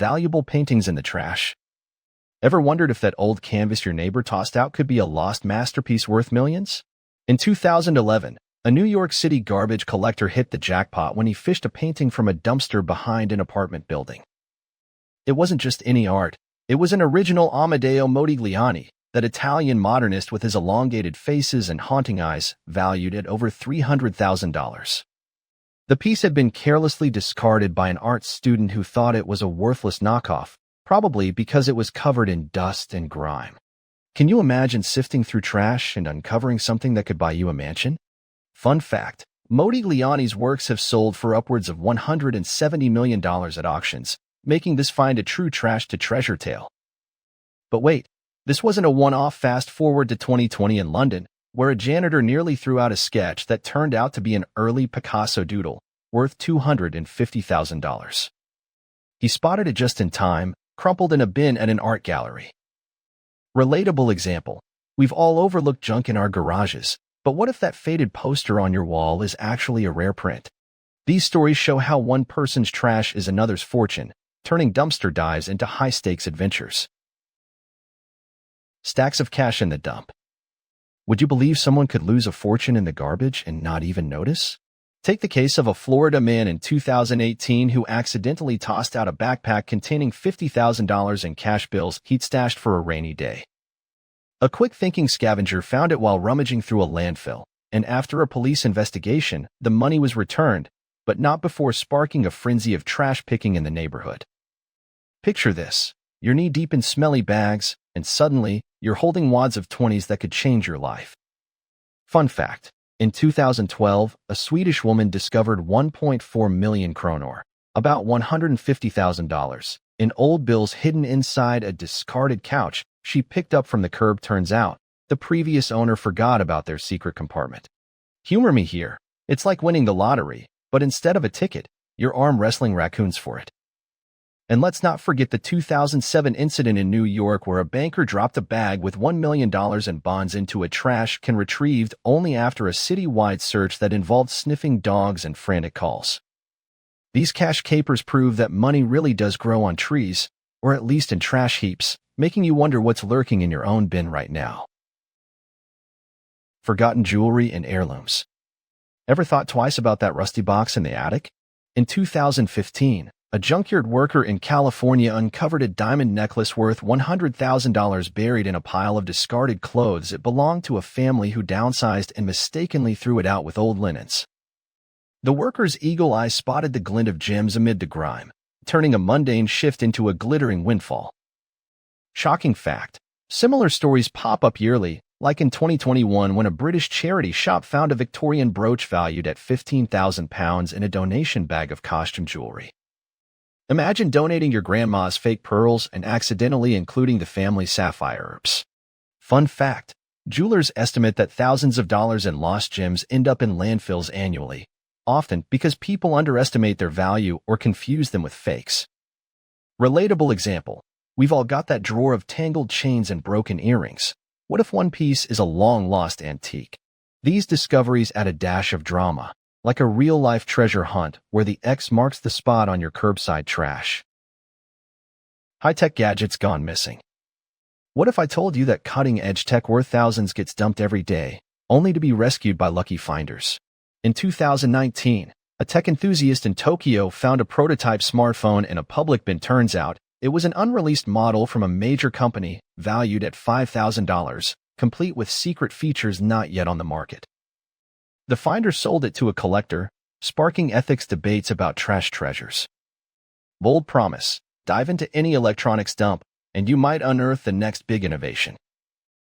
valuable paintings in the trash. Ever wondered if that old canvas your neighbor tossed out could be a lost masterpiece worth millions? In 2011, a New York City garbage collector hit the jackpot when he fished a painting from a dumpster behind an apartment building. It wasn't just any art. It was an original Amedeo Modigliani, that Italian modernist with his elongated faces and haunting eyes, valued at over $300,000. The piece had been carelessly discarded by an art student who thought it was a worthless knockoff, probably because it was covered in dust and grime. Can you imagine sifting through trash and uncovering something that could buy you a mansion? Fun fact, Modigliani's works have sold for upwards of $170 million at auctions, making this find a true trash-to-treasure tale. But wait, this wasn't a one-off. Fast forward to 2020 in London, where a janitor nearly threw out a sketch that turned out to be an early Picasso doodle, worth $250,000. He spotted it just in time, crumpled in a bin at an art gallery. Relatable example. We've all overlooked junk in our garages, but what if that faded poster on your wall is actually a rare print? These stories show how one person's trash is another's fortune, turning dumpster dives into high-stakes adventures. Stacks of cash in the dump. Would you believe someone could lose a fortune in the garbage and not even notice? Take the case of a Florida man in 2018 who accidentally tossed out a backpack containing $50,000 in cash bills he'd stashed for a rainy day. A quick-thinking scavenger found it while rummaging through a landfill, and after a police investigation, the money was returned, but not before sparking a frenzy of trash picking in the neighborhood. Picture this. You're knee-deep in smelly bags, and suddenly, you're holding wads of 20s that could change your life. Fun fact. In 2012, a Swedish woman discovered 1.4 million kronor, about $150,000, in old bills hidden inside a discarded couch she picked up from the curb. Turns out, the previous owner forgot about their secret compartment. Humor me here. It's like winning the lottery, but instead of a ticket, you're arm wrestling raccoons for it. And let's not forget the 2007 incident in New York where a banker dropped a bag with $1 million in bonds into a trash can retrieved only after a city-wide search that involved sniffing dogs and frantic calls. These cash capers prove that money really does grow on trees, or at least in trash heaps, making you wonder what's lurking in your own bin right now. Forgotten jewelry and heirlooms. Ever thought twice about that rusty box in the attic? In 2015, a junkyard worker in California uncovered a diamond necklace worth $100,000 buried in a pile of discarded clothes. It belonged to a family who downsized and mistakenly threw it out with old linens. The worker's eagle eye spotted the glint of gems amid the grime, turning a mundane shift into a glittering windfall. Shocking fact. Similar stories pop up yearly, like in 2021 when a British charity shop found a Victorian brooch valued at £15,000 in a donation bag of costume jewelry. Imagine donating your grandma's fake pearls and accidentally including the family sapphires. Fun fact. Jewelers estimate that thousands of dollars in lost gems end up in landfills annually, often because people underestimate their value or confuse them with fakes. Relatable example. We've all got that drawer of tangled chains and broken earrings. What if one piece is a long-lost antique? These discoveries add a dash of drama, like a real-life treasure hunt where the X marks the spot on your curbside trash. High-tech gadgets gone missing. What if I told you that cutting-edge tech worth thousands gets dumped every day, only to be rescued by lucky finders? In 2019, a tech enthusiast in Tokyo found a prototype smartphone in a public bin. Turns out, it was an unreleased model from a major company, valued at $5,000, complete with secret features not yet on the market. The finder sold it to a collector, sparking ethics debates about trash treasures. Bold promise. Dive into any electronics dump, and you might unearth the next big innovation.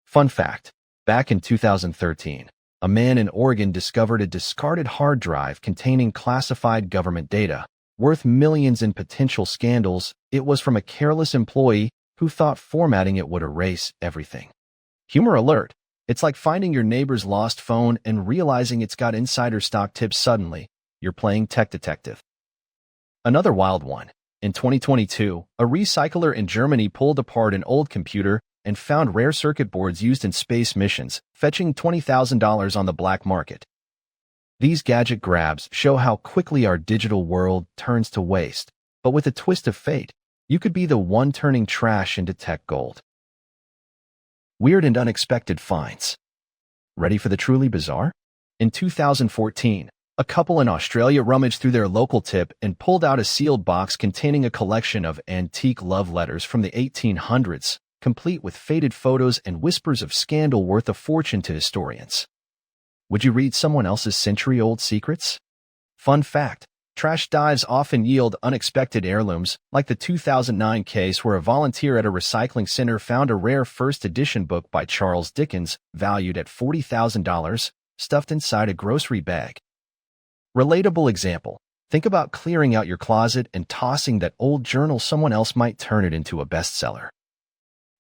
Fun fact. Back in 2013, a man in Oregon discovered a discarded hard drive containing classified government data, worth millions in potential scandals. It was from a careless employee who thought formatting it would erase everything. Humor alert. It's like finding your neighbor's lost phone and realizing it's got insider stock tips. Suddenly, you're playing tech detective. Another wild one. In 2022, a recycler in Germany pulled apart an old computer and found rare circuit boards used in space missions, fetching $20,000 on the black market. These gadget grabs show how quickly our digital world turns to waste, but with a twist of fate. You could be the one turning trash into tech gold. Weird and unexpected finds. Ready for the truly bizarre? In 2014, a couple in Australia rummaged through their local tip and pulled out a sealed box containing a collection of antique love letters from the 1800s, complete with faded photos and whispers of scandal worth a fortune to historians. Would you read someone else's century-old secrets? Fun fact, trash dives often yield unexpected heirlooms, like the 2009 case where a volunteer at a recycling center found a rare first edition book by Charles Dickens, valued at $40,000, stuffed inside a grocery bag. Relatable example. Think about clearing out your closet and tossing that old journal. Someone else might turn it into a bestseller.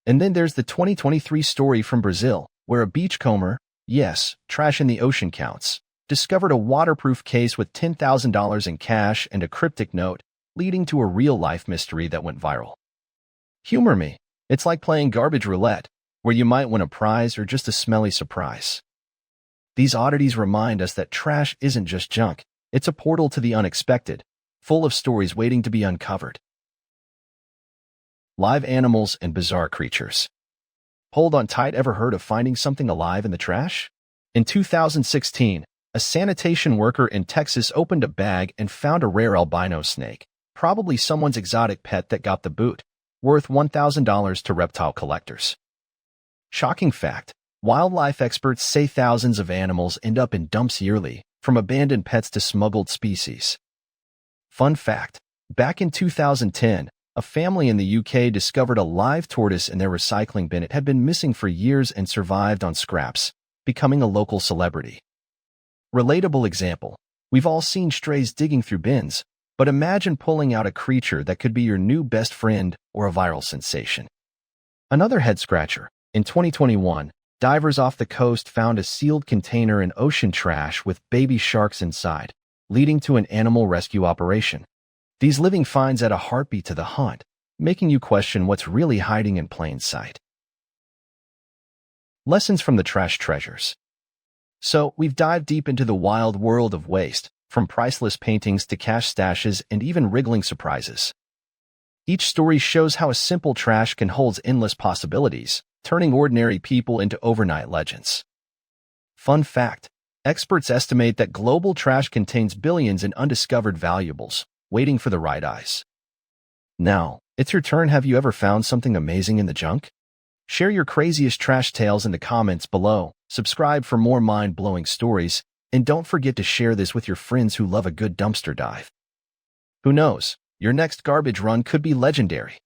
And then there's the 2023 story from Brazil, where a beachcomber, yes, trash in the ocean counts, discovered a waterproof case with $10,000 in cash and a cryptic note, leading to a real-life mystery that went viral. Humor me. It's like playing garbage roulette, where you might win a prize or just a smelly surprise. These oddities remind us that trash isn't just junk, it's a portal to the unexpected, full of stories waiting to be uncovered. Live animals and bizarre creatures. Hold on tight. Ever heard of finding something alive in the trash? In 2016, a sanitation worker in Texas opened a bag and found a rare albino snake, probably someone's exotic pet that got the boot, worth $1,000 to reptile collectors. Shocking fact. Wildlife experts say thousands of animals end up in dumps yearly, from abandoned pets to smuggled species. Fun fact, back in 2010, a family in the UK discovered a live tortoise in their recycling bin. It had been missing for years and survived on scraps, becoming a local celebrity. Relatable example, we've all seen strays digging through bins, but imagine pulling out a creature that could be your new best friend or a viral sensation. Another head-scratcher, in 2021, divers off the coast found a sealed container in ocean trash with baby sharks inside, leading to an animal rescue operation. These living finds add a heartbeat to the hunt, making you question what's really hiding in plain sight. Lessons from the trash treasures. So, we've dived deep into the wild world of waste, from priceless paintings to cash stashes and even wriggling surprises. Each story shows how a simple trash can hold endless possibilities, turning ordinary people into overnight legends. Fun fact, experts estimate that global trash contains billions in undiscovered valuables, waiting for the right eyes. Now, it's your turn. Have you ever found something amazing in the junk? Share your craziest trash tales in the comments below, subscribe for more mind-blowing stories, and don't forget to share this with your friends who love a good dumpster dive. Who knows, your next garbage run could be legendary.